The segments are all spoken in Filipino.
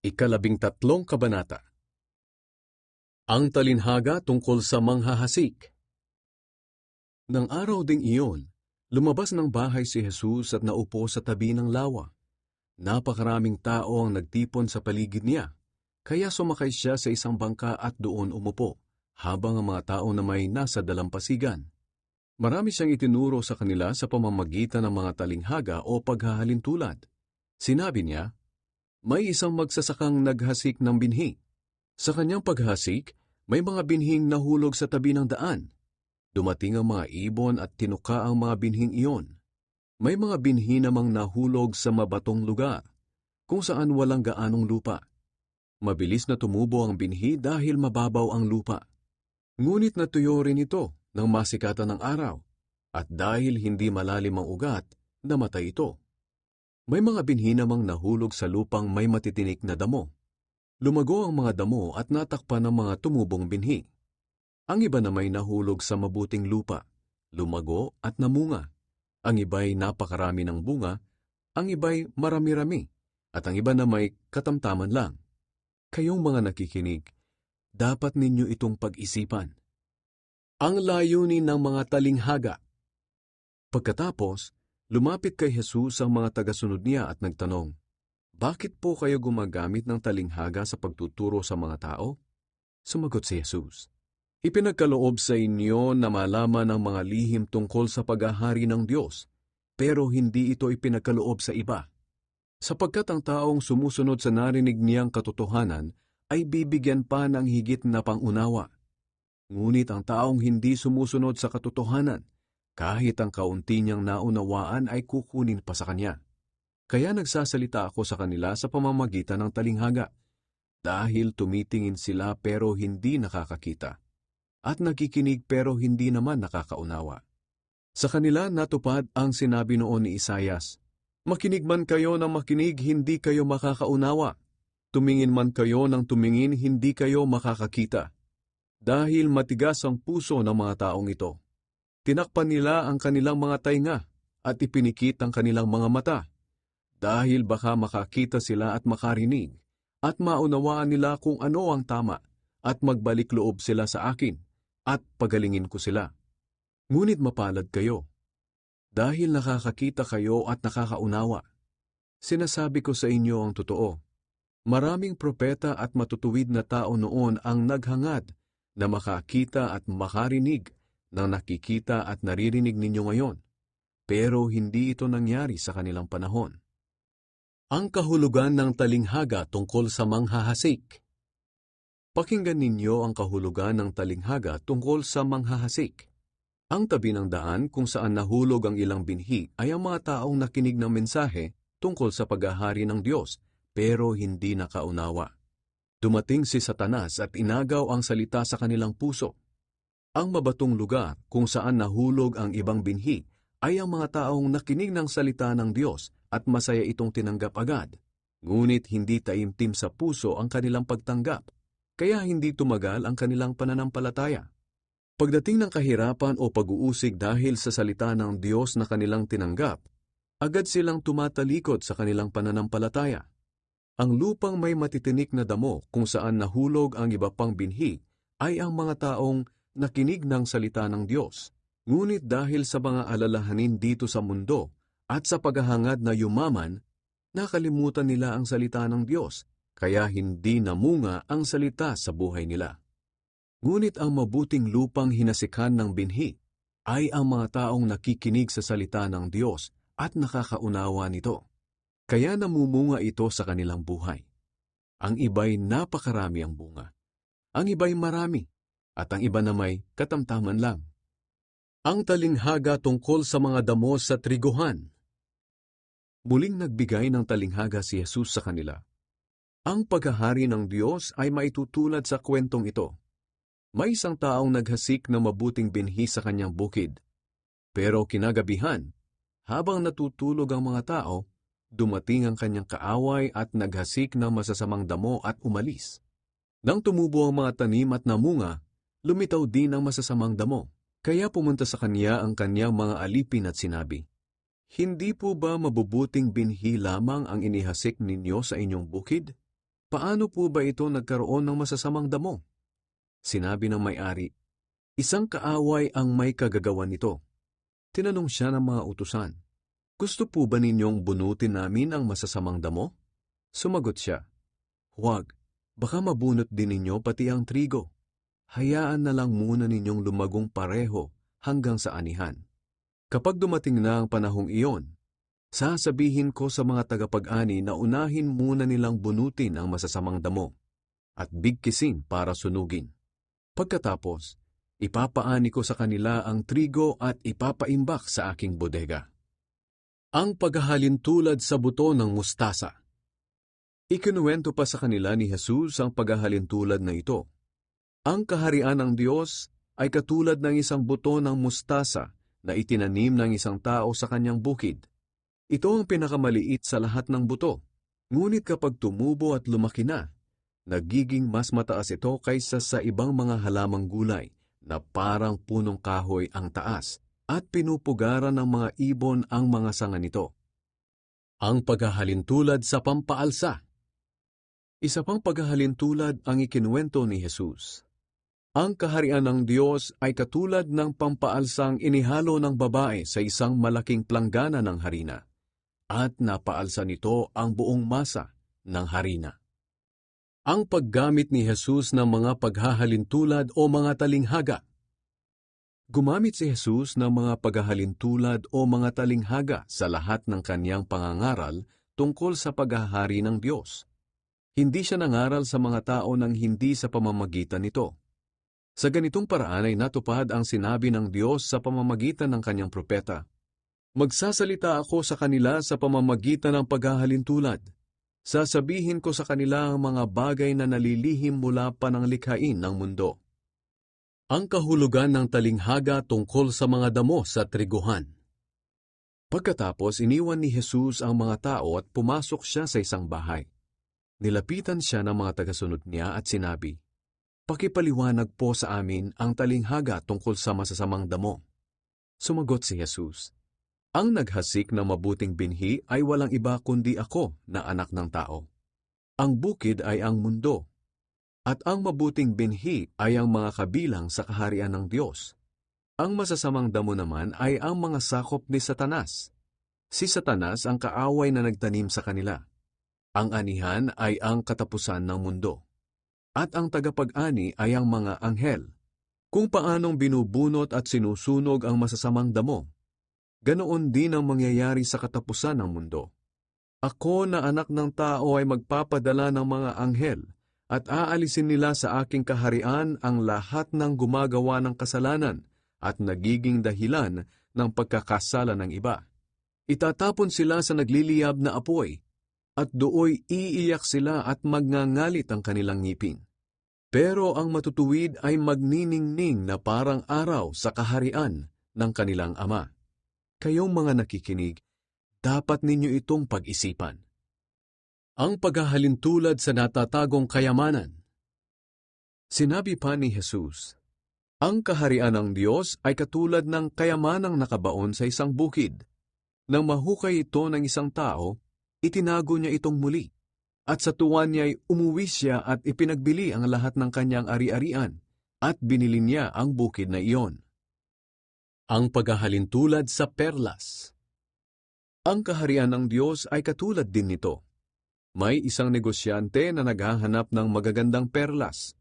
Ikalabing-tatlong kabanata. Ang talinhaga tungkol sa manghahasik. Nang araw ding iyon, lumabas ng bahay si Jesus at naupo sa tabi ng lawa. Napakaraming tao ang nagtipon sa paligid niya, kaya sumakay siya sa isang bangka at doon umupo, habang ang mga tao na may nasa dalampasigan. Marami siyang itinuro sa kanila sa pamamagitan ng mga talinghaga o paghahalintulad. Sinabi niya, may isang magsasakang naghasik ng binhi. Sa kanyang paghasik, may mga binhing nahulog sa tabi ng daan. Dumating ang mga ibon at tinuka ang mga binhing iyon. May mga binhi namang nahulog sa mabatong lugar, kung saan walang gaanong lupa. Mabilis na tumubo ang binhi dahil mababaw ang lupa. Ngunit natuyo rin ito nang masikatan ng araw, at dahil hindi malalim ang ugat, namatay ito. May mga binhi namang nahulog sa lupang may matitinik na damo. Lumago ang mga damo at natakpan ng mga tumubong binhi. Ang iba na may nahulog sa mabuting lupa, lumago at namunga. Ang iba'y napakarami ng bunga, ang iba'y marami-rami, at ang iba na may katamtaman lang. Kayong mga nakikinig, dapat ninyo itong pag-isipan. Ang layunin ng mga talinghaga. Pagkatapos, lumapit kay Jesus ang mga tagasunod niya at nagtanong, bakit po kayo gumagamit ng talinghaga sa pagtuturo sa mga tao? Sumagot si Jesus, ipinagkaloob sa inyo na malaman ang mga lihim tungkol sa paghahari ng Diyos, pero hindi ito ipinagkaloob sa iba. Sapagkat ang taong sumusunod sa narinig niyang katotohanan ay bibigyan pa ng higit na pangunawa. Ngunit ang taong hindi sumusunod sa katotohanan, kahit ang kaunti niyang naunawaan ay kukunin pa sa kanya. Kaya nagsasalita ako sa kanila sa pamamagitan ng talinghaga, dahil tumitingin sila pero hindi nakakakita, at nakikinig pero hindi naman nakakaunawa. Sa kanila natupad ang sinabi noon ni Isaias, makinig man kayo ng makinig, hindi kayo makakaunawa. Tumingin man kayo ng tumingin, hindi kayo makakakita. Dahil matigas ang puso ng mga taong ito. Tinakpan nila ang kanilang mga tainga at ipinikit ang kanilang mga mata, dahil baka makakita sila at makarinig, at maunawaan nila kung ano ang tama, at magbalik loob sila sa akin, at pagalingin ko sila. Ngunit mapalad kayo, dahil nakakakita kayo at nakakaunawa. Sinasabi ko sa inyo ang totoo. Maraming propeta at matutuwid na tao noon ang naghangad na makakita at makarinig na nakikita at naririnig ninyo ngayon, pero hindi ito nangyari sa kanilang panahon. Ang kahulugan ng talinghaga tungkol sa manghahasik. Pakinggan ninyo ang kahulugan ng talinghaga tungkol sa manghahasik. Ang tabi ng daan kung saan nahulog ang ilang binhi ay ang mga taong nakinig ng mensahe tungkol sa paghahari ng Diyos, pero hindi nakaunawa. Dumating si Satanas at inagaw ang salita sa kanilang puso. Ang mabatong lugar kung saan nahulog ang ibang binhi ay ang mga taong nakinig ng salita ng Diyos at masaya itong tinanggap agad. Ngunit hindi taimtim sa puso ang kanilang pagtanggap, kaya hindi tumagal ang kanilang pananampalataya. Pagdating ng kahirapan o pag-uusig dahil sa salita ng Diyos na kanilang tinanggap, agad silang tumatalikod sa kanilang pananampalataya. Ang lupang may matitinik na damo kung saan nahulog ang iba pang binhi ay ang mga taong nakinig ng salita ng Diyos. Ngunit dahil sa mga alalahanin dito sa mundo at sa paghahangad na yumaman, nakalimutan nila ang salita ng Diyos, kaya hindi namunga ang salita sa buhay nila. Ngunit ang mabuting lupang hinasikan ng binhi ay ang mga taong nakikinig sa salita ng Diyos at nakakaunawa nito. Kaya namumunga ito sa kanilang buhay. Ang iba'y napakarami ang bunga. Ang iba'y marami. At ang iba na may katamtaman lang. Ang talinghaga tungkol sa mga damo sa triguhan. Muling nagbigay ng talinghaga si Jesus sa kanila. Ang paghahari ng Diyos ay maitutulad sa kwentong ito. May isang taong naghasik ng mabuting binhi sa kanyang bukid. Pero kinagabihan, habang natutulog ang mga tao, dumating ang kanyang kaaway at naghasik ng masasamang damo at umalis. Nang tumubo ang mga tanim at namunga, lumitaw din ang masasamang damo, kaya pumunta sa kanya ang kanyang mga alipin at sinabi, hindi po ba mabubuting binhi lamang ang inihasik ninyo sa inyong bukid? paano po ba ito nagkaroon ng masasamang damo? Sinabi ng may-ari, isang kaaway ang may kagagawan nito. Tinanong siya ng mga utusan, gusto po ba ninyong bunutin namin ang masasamang damo? Sumagot siya, huwag, baka mabunot din ninyo pati ang trigo. Hayaan na lang muna ninyong lumagong pareho hanggang sa anihan. Kapag dumating na ang panahong iyon, sasabihin ko sa mga tagapag-ani na unahin muna nilang bunutin ang masasamang damo at bigkisin para sunugin. Pagkatapos, ipapaani ko sa kanila ang trigo at ipapaimbak sa aking bodega. Ang paghahalintulad sa buto ng mustasa. Ikinuwento pa sa kanila ni Jesus ang paghahalintulad na ito. Ang kaharian ng Diyos ay katulad ng isang buto ng mustasa na itinanim ng isang tao sa kanyang bukid. Ito ang pinakamaliit sa lahat ng buto, ngunit kapag tumubo at lumaki na, nagiging mas mataas ito kaysa sa ibang mga halamang gulay na parang punong kahoy ang taas at pinupugaran ng mga ibon ang mga sanga nito. Ang paghahalintulad sa pampaalsa. Isa pang paghahalintulad ang ikinuwento ni Jesus. Ang kaharian ng Diyos ay katulad ng pampaalsang inihalo ng babae sa isang malaking planggana ng harina, at napaalsa nito ang buong masa ng harina. Ang paggamit ni Jesus ng mga paghahalintulad o mga talinghaga. Gumamit si Jesus ng mga paghahalintulad o mga talinghaga sa lahat ng kanyang pangangaral tungkol sa paghahari ng Diyos. Hindi siya nangaral sa mga tao nang hindi sa pamamagitan nito. Sa ganitong paraan ay natupad ang sinabi ng Diyos sa pamamagitan ng kanyang propeta. Magsasalita ako sa kanila sa pamamagitan ng paghahalintulad. Sasabihin ko sa kanila ang mga bagay na nalilihim mula pa ng likhain ng mundo. Ang kahulugan ng talinghaga tungkol sa mga damo sa triguhan. Pagkatapos, iniwan ni Jesus ang mga tao at pumasok siya sa isang bahay. Nilapitan siya ng mga tagasunod niya at sinabi, "Pakipaliwanag po sa amin ang talinghaga tungkol sa masasamang damo." Sumagot si Jesus, "Ang naghasik ng mabuting binhi ay walang iba kundi ako na anak ng tao. Ang bukid ay ang mundo, at ang mabuting binhi ay ang mga kabilang sa kaharian ng Diyos. Ang masasamang damo naman ay ang mga sakop ni Satanas. Si Satanas ang kaaway na nagtanim sa kanila. Ang anihan ay ang katapusan ng mundo, at ang tagapag-ani ay ang mga anghel. Kung paanong binubunot at sinusunog ang masasamang damo, ganoon din ang mangyayari sa katapusan ng mundo. Ako na anak ng tao ay magpapadala ng mga anghel at aalisin nila sa aking kaharian ang lahat ng gumagawa ng kasalanan at nagiging dahilan ng pagkakasala ng iba. Itatapon sila sa nagliliyab na apoy at dooy iiyak sila at magngangalit ang kanilang ngipin. Pero ang matutuwid ay magniningning na parang araw sa kaharian ng kanilang Ama. Kayong mga nakikinig, dapat ninyo itong pag-isipan. Ang paghahalintulad sa natatagong kayamanan. Sinabi pa ni Jesus, ang kaharian ng Diyos ay katulad ng kayamanang nakabaon sa isang bukid. Nang mahukay ito ng isang tao, itinago niya itong muli. At sa tuwa niya ay umuwi siya at ipinagbili ang lahat ng kanyang ari-arian at binili niya ang bukid na iyon. Ang paghahalintulad sa perlas. Ang kaharian ng Diyos ay katulad din nito. May isang negosyante na naghahanap ng magagandang perlas.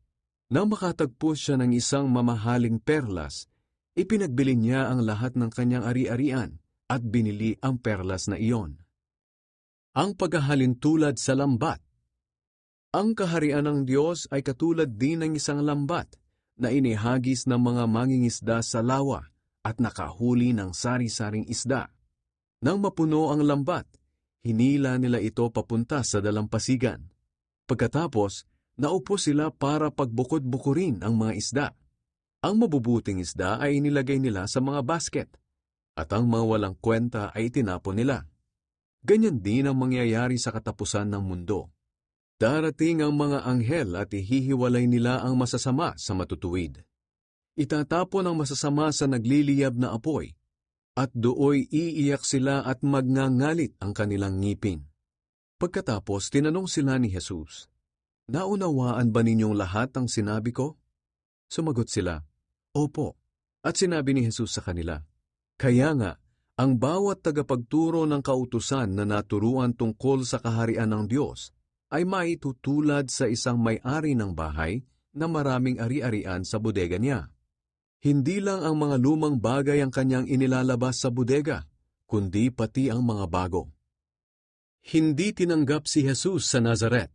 Nang makatagpo siya ng isang mamahaling perlas, ipinagbili niya ang lahat ng kanyang ari-arian at binili ang perlas na iyon. Ang paghahalintulad sa lambat. Ang kaharian ng Diyos ay katulad din ng isang lambat na inihagis ng mga mangingisda sa lawa at nakahuli ng sari-saring isda. Nang mapuno ang lambat, hinila nila ito papunta sa dalampasigan. Pagkatapos, naupo sila para pagbukod-bukurin ang mga isda. Ang mabubuting isda ay inilagay nila sa mga basket, at ang mga walang kwenta ay itinapon nila. Ganyan din ang mangyayari sa katapusan ng mundo. Darating ang mga anghel at ihihiwalay nila ang masasama sa matutuwid. Itatapon ang masasama sa nagliliyab na apoy, at dooy iiyak sila at magngangalit ang kanilang ngipin. Pagkatapos, tinanong sila ni Jesus, Naunawaan ba ninyong lahat ang sinabi ko? Sumagot sila, Opo. At sinabi ni Jesus sa kanila, Kaya nga, ang bawat tagapagturo ng kautusan na naturuan tungkol sa kaharian ng Diyos ay maitutulad sa isang may-ari ng bahay na maraming ari-arian sa bodega niya. Hindi lang ang mga lumang bagay ang kanyang inilalabas sa bodega, kundi pati ang mga bago. Hindi tinanggap si Jesus sa Nazaret.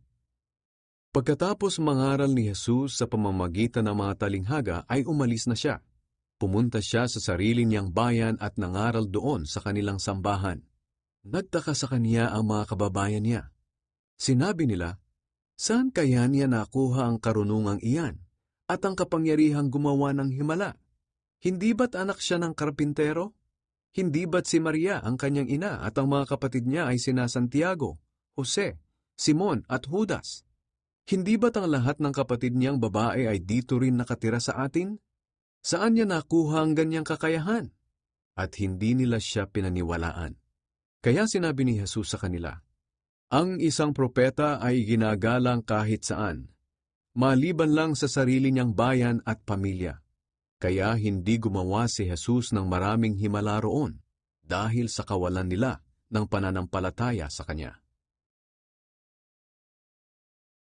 Pagkatapos mangaral ni Jesus sa pamamagitan ng mga talinghaga ay umalis na siya. Pumunta siya sa sarili niyang bayan at nangaral doon sa kanilang sambahan. Nagtaka sa kanya ang mga kababayan niya. Sinabi nila, Saan kaya niya nakuha ang karunungang iyan at ang kapangyarihang gumawa ng himala? Hindi ba't anak siya ng karpintero? Hindi ba't si Maria ang kanyang ina at ang mga kapatid niya ay sina Santiago, Jose, Simon at Judas? Hindi ba't ang lahat ng kapatid niyang babae ay dito rin nakatira sa atin? Saan niya nakuha ang ganyang kakayahan? At hindi nila siya pinaniwalaan. Kaya sinabi ni Jesus sa kanila, Ang isang propeta ay ginagalang kahit saan, maliban lang sa sarili niyang bayan at pamilya. Kaya hindi gumawa si Jesus ng maraming himala roon dahil sa kawalan nila ng pananampalataya sa Kanya.